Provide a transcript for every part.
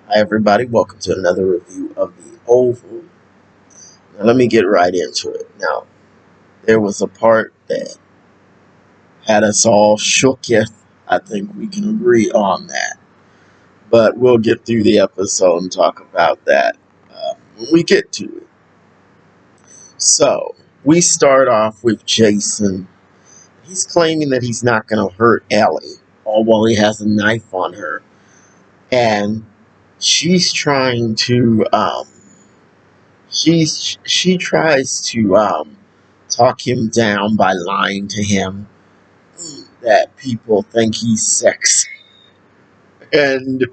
Hi, everybody. Welcome to another review of The Oval. Now, let me get right into it. Now, there was a part that had us all shooketh. I think we can agree on that. But we'll get through the episode and talk about that when we get to it. So, we start off with Jason. He's claiming that he's not going to hurt Ellie, all while he has a knife on her. And she's trying to she tries to talk him down by lying to him that people think he's sexy. And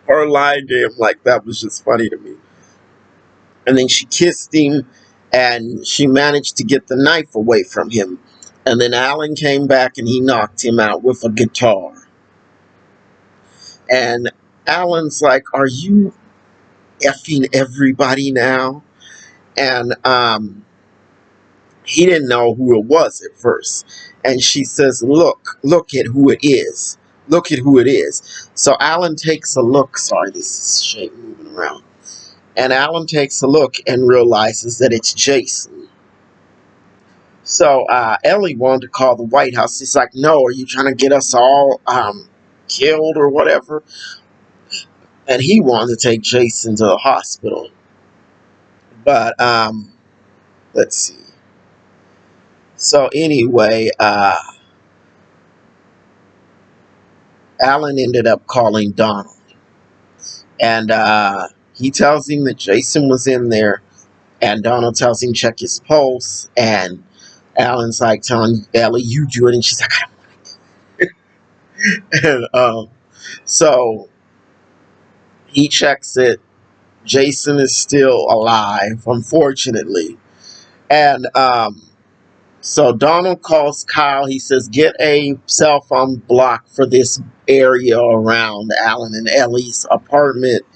her lying to him like that was just funny to me. And then she kissed him and she managed to get the knife away from him. And then Alan came back and he knocked him out with a guitar. And Alan's like, "Are you effing everybody now?" And he didn't know who it was at first. And she says, look at who it is. Look at who it is. So Alan takes a look. Sorry, this is shape moving around. And Alan takes a look and realizes that it's Jason. So Ellie wanted to call the White House. She's like, "No, are you trying to get us all killed or whatever?" And he wanted to take Jason to the hospital. But let's see. So anyway, Alan ended up calling Donald. And he tells him that Jason was in there. And Donald tells him check his pulse. And Alan's like telling Ellie, "You do it." And she's like, "I don't want to." And so he checks it. Jason is still alive, unfortunately. And so Donald calls Kyle. He says, "Get a cell phone block for this area around Alan and Ellie's apartment."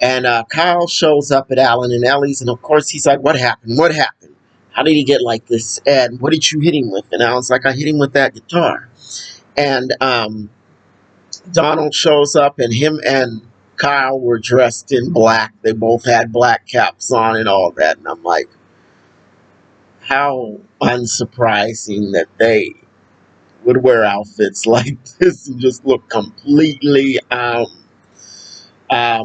And Kyle shows up at Alan and Ellie's, and of course he's like, "What happened? What happened? How did he get like this? And what did you hit him with?" And Alan's like, "I hit him with that guitar." And Donald shows up, and him and Kyle were dressed in black. They both had black caps on and all that. And I'm like, how unsurprising that they would wear outfits like this and just look completely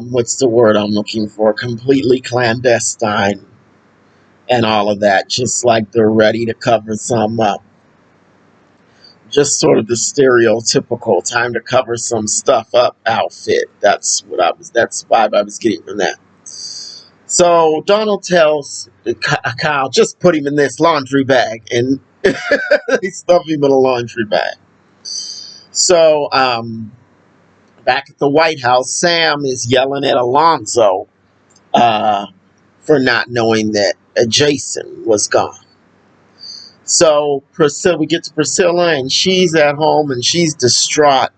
what's the word I'm looking for? Completely clandestine and all of that, just like they're ready to cover some up. Just sort of the stereotypical time to cover some stuff up outfit. That's the vibe I was getting from that. So Donald tells Kyle, "Just put him in this laundry bag," and they stuff him in a laundry bag. So back at the White House, Sam is yelling at Alonzo for not knowing that Jason was gone. So Priscilla, we get to Priscilla, and she's at home, and she's distraught,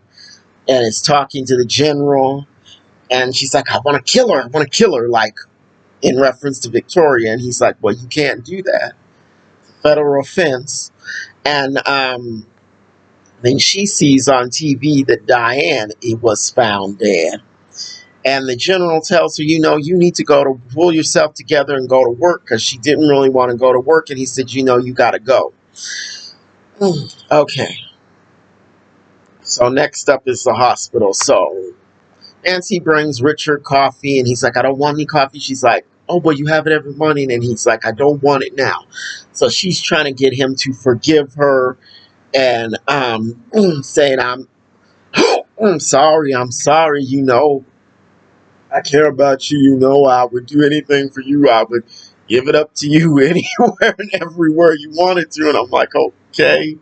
and is talking to the general, and she's like, "I want to kill her. I want to kill her," like in reference to Victoria. And he's like, "Well, you can't do that. It's a federal offense." And then she sees on TV that Diane was found dead. And the general tells her, "You need to pull yourself together and go to work," because she didn't really want to go to work. And he said, "You got to go." Okay. So next up is the hospital. So Nancy brings Richard coffee, and he's like, "I don't want any coffee." She's like, "Oh, well, you have it every morning." And he's like, "I don't want it now." So she's trying to get him to forgive her and saying, I'm sorry, I care about you, I would do anything for you. I would give it up to you anywhere and everywhere you wanted to." And I'm like, okay,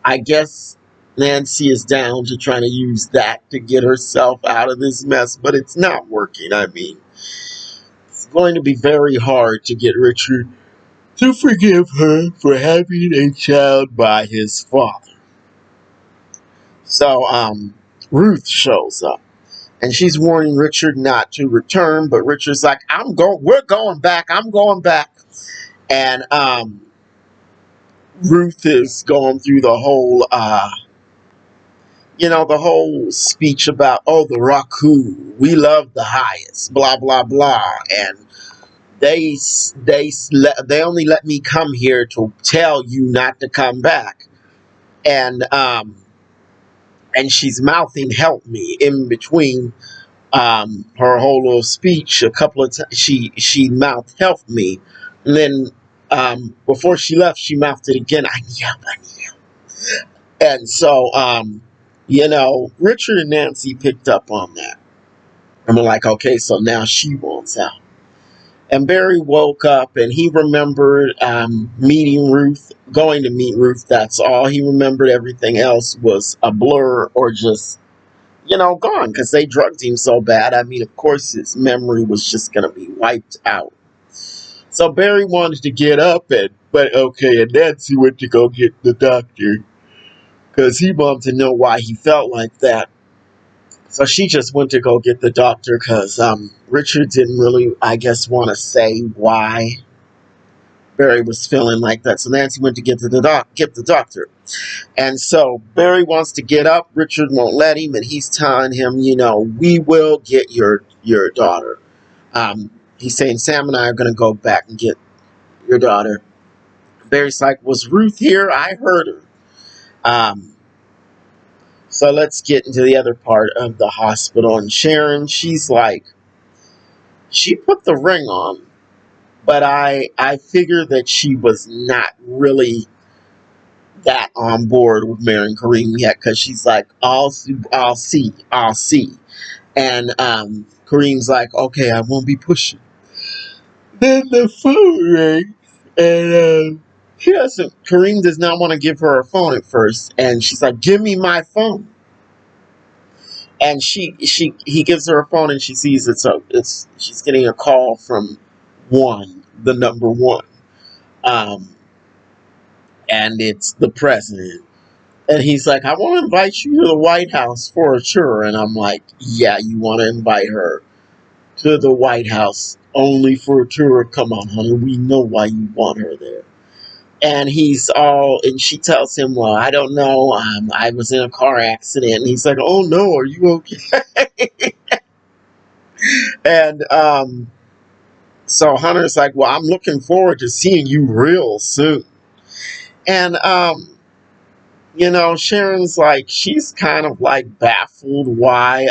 I guess Nancy is down to trying to use that to get herself out of this mess, but it's not working. I mean, it's going to be very hard to get Richard to forgive her for having a child by his father. So, Ruth shows up. And she's warning Richard not to return, but Richard's like, we're going back, I'm going back." And Ruth is going through the whole the whole speech about, oh, the Raku, we love the highest, blah blah blah, and they only let me come here to tell you not to come back, and she's mouthing "help me" in between her whole little speech. A couple of times she mouthed "help me," and then before she left, she mouthed it again. I need help. I need help. And so Richard and Nancy picked up on that. I'm like, okay, so now she wants out. And Barry woke up and he remembered meeting Ruth, going to meet Ruth. That's all he remembered. Everything else was a blur or just, gone because they drugged him so bad. I mean, of course, his memory was just going to be wiped out. So Barry wanted to get up, and Nancy went to go get the doctor because he wanted to know why he felt like that. So she just went to go get the doctor because Richard didn't really, I guess, want to say why Barry was feeling like that. So Nancy went to get the doctor. And so Barry wants to get up. Richard won't let him, and he's telling him, we will get your daughter. He's saying Sam and I are going to go back and get your daughter. Barry's like, was Ruth here? I heard her. So let's get into the other part of the hospital. And Sharon, she's like, she put the ring on, but I figure that she was not really that on board with marrying Kareem yet, because she's like, I'll see. And Kareem's like, okay, I won't be pushing. Then the phone rings, and Kareem does not want to give her a phone at first, and she's like, give me my phone. And he gives her a phone, and she sees she's getting a call from the number one, and it's the president. And he's like, I want to invite you to the White House for a tour. And I'm like, yeah, you want to invite her to the White House only for a tour? Come on, honey, we know why you want her there. And and she tells him, well, I don't know. I was in a car accident. And he's like, oh no, are you okay? And so Hunter's like, well, I'm looking forward to seeing you real soon. And Sharon's like, she's kind of like baffled why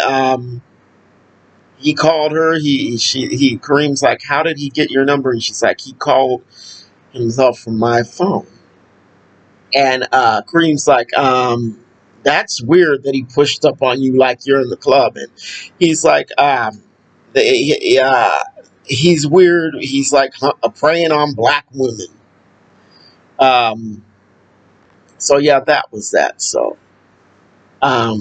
he called her. Kareem's like, how did he get your number? And she's like, he called himself from my phone. And Kareem's like, that's weird that he pushed up on you like you're in the club. And he's like, he's weird. He's like preying on black women. Um, so yeah, that was that. So I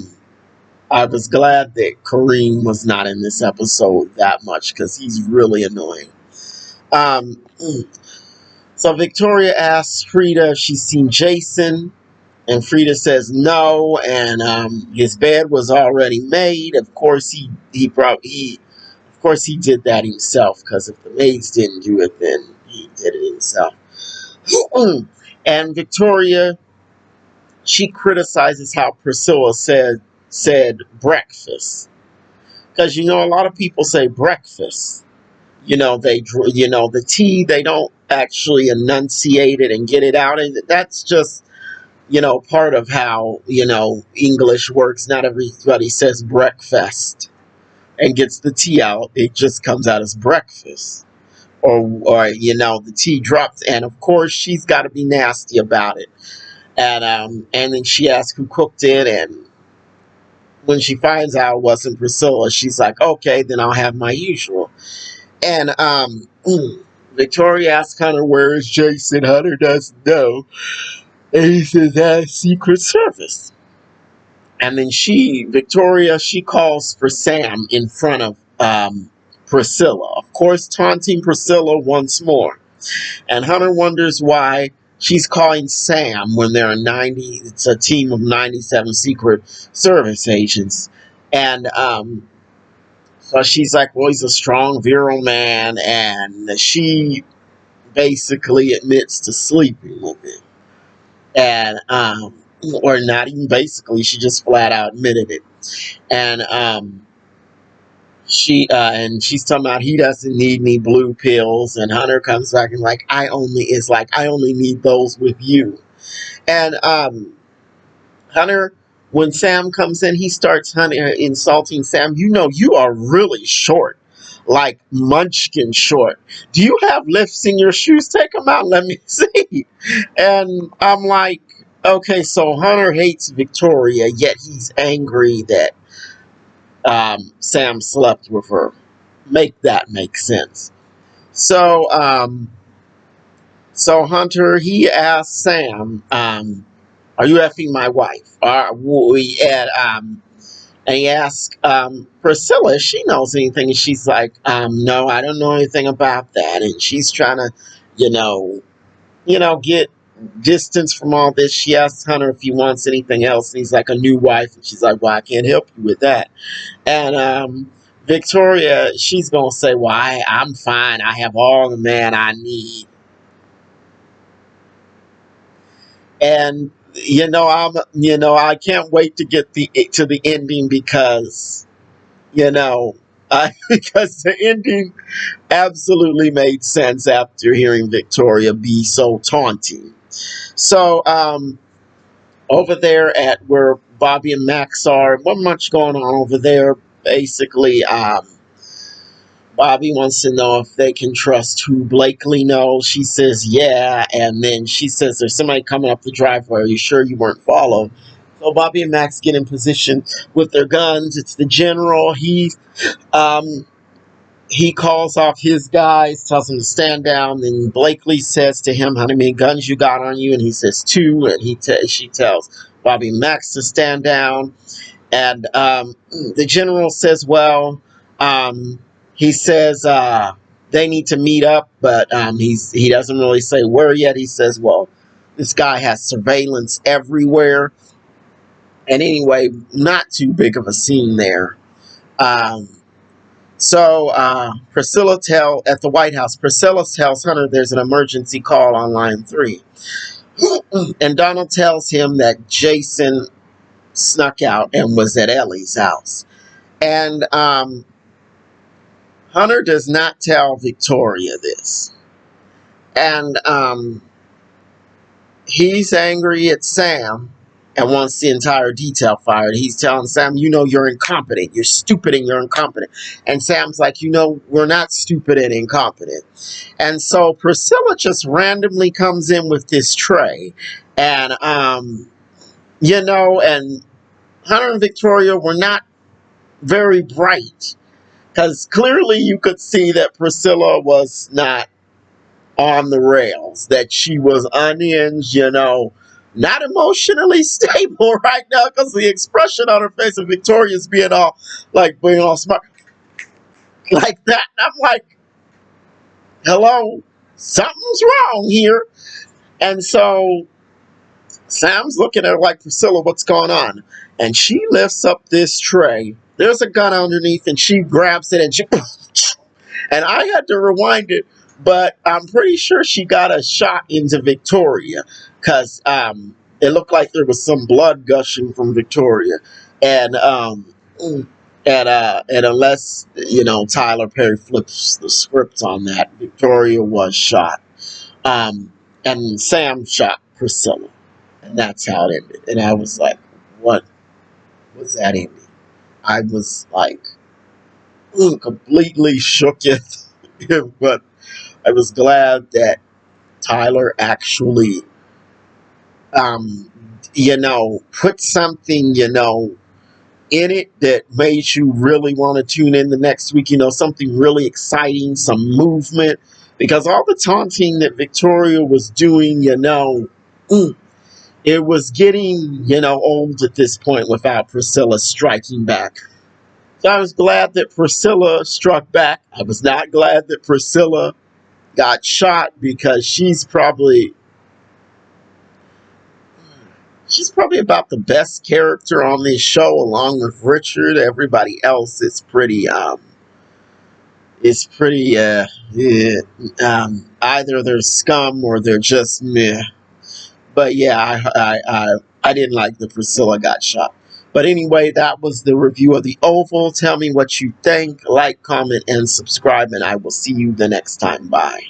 was glad that Kareem was not in this episode that much because he's really annoying. Um, so Victoria asks Frida if she's seen Jason, and Frida says no, and his bed was already made. Of course, he did that himself, because if the maids didn't do it, then he did it himself. And Victoria, she criticizes how Priscilla said breakfast, because a lot of people say breakfast. The T, they don't actually enunciate it and get it out, and that's just part of how English works. Not everybody says breakfast and gets the T out. It just comes out as breakfast, or the T drops, and of course she's got to be nasty about it. And then she asks who cooked it, and when she finds out it wasn't Priscilla, she's like, okay, then I'll have my usual. And Victoria asks Hunter, where is Jason? Hunter doesn't know. And he says, that's Secret Service. And then Victoria, she calls for Sam in front of Priscilla. Of course, taunting Priscilla once more. And Hunter wonders why she's calling Sam when it's a team of 97 Secret Service agents. And so she's like, well, he's a strong, virile man. And she basically admits to sleeping with him. And or not even basically, she just flat out admitted it. And she's talking about he doesn't need any blue pills, and Hunter comes back and like I only need those with you. And Hunter, when Sam comes in, he starts insulting Sam. You know, you are really short, like Munchkin short. Do you have lifts in your shoes? Take them out. Let me see. And I'm like, okay, so Hunter hates Victoria, yet he's angry that Sam slept with her. Make that make sense. So, so Hunter, he asked Sam, "Are you effing my wife?" And he asked Priscilla if she knows anything, and she's like, "No, I don't know anything about that." And she's trying to, you know, get distance from all this. She asks Hunter if he wants anything else, and he's like, "A new wife," and she's like, "Well, I can't help you with that." And Victoria, she's gonna say, "Well, I'm fine. I have all the man I need." And I can't wait to get the ending because because the ending absolutely made sense after hearing Victoria be so taunting. So over there at where Bobby and Max are, not much going on over there. Basically, Bobby wants to know if they can trust who Blakely knows. She says, yeah. And then she says, there's somebody coming up the driveway. Are you sure you weren't followed? So Bobby and Max get in position with their guns. It's the general. Um, he calls off his guys, tells them to stand down. Then Blakely says to him, how many guns you got on you? And he says, two. And she tells Bobby and Max to stand down. And the general says, well, he says they need to meet up, but he doesn't really say where yet. He says, well, this guy has surveillance everywhere. And anyway, not too big of a scene there. Um, Priscilla at the White House, Priscilla tells Hunter there's an emergency call on line 3. And Donald tells him that Jason snuck out and was at Ellie's house. And Hunter does not tell Victoria this. And he's angry at Sam and wants the entire detail fired. He's telling Sam, you're incompetent. You're stupid and you're incompetent. And Sam's like, we're not stupid and incompetent. And so Priscilla just randomly comes in with this tray. And, and Hunter and Victoria were not very bright. Because clearly you could see that Priscilla was not on the rails, that she was unhinged, not emotionally stable right now because the expression on her face of Victoria's being all smart like that. And I'm like, hello, something's wrong here. And so Sam's looking at her like, Priscilla, what's going on? And she lifts up this tray. There's a gun underneath, and she grabs it and and I had to rewind it, but I'm pretty sure she got a shot into Victoria because it looked like there was some blood gushing from Victoria, and unless Tyler Perry flips the script on that, Victoria was shot, and Sam shot Priscilla, and that's how it ended. And I was like, what was that ending? I was like completely shook it. But I was glad that Tyler actually, put something, in it that made you really want to tune in the next week, something really exciting, some movement. Because all the taunting that Victoria was doing, it was getting, old at this point without Priscilla striking back. So I was glad that Priscilla struck back. I was not glad that Priscilla got shot because she's probably about the best character on this show along with Richard. Everybody else is pretty It's pretty, yeah, either they're scum or they're just meh. But yeah, I didn't like the Priscilla got shot. But anyway, that was the review of the Oval. Tell me what you think. Like, comment, and subscribe, and I will see you the next time. Bye.